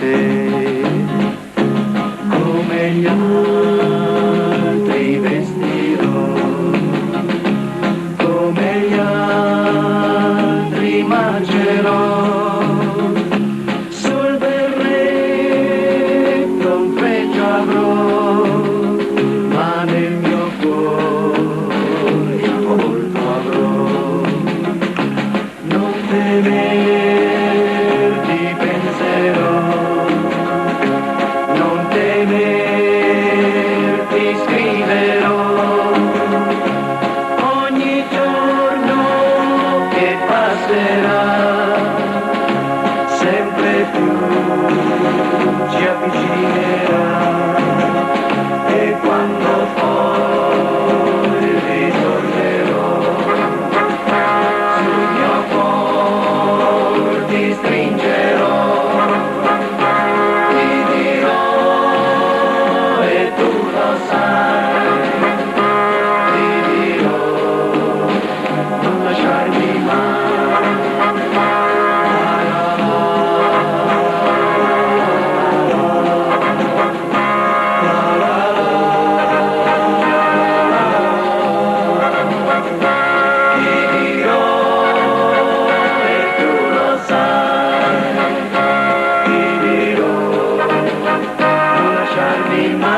te, come gli altri vestirò, come gli altri marcerò, sul berretto un fregio avrò, ma nel mio cuore il tuo volto avrò. Non temer, ti penserò, non temer, ti scriverò, ogni giorno che passerà, sempre più ci avvicinerà, e quando poi ritornerò, sul mio cuore ti stringerò, ti dirò e tu lo sai, ti dirò non lasciarmi mai. Be my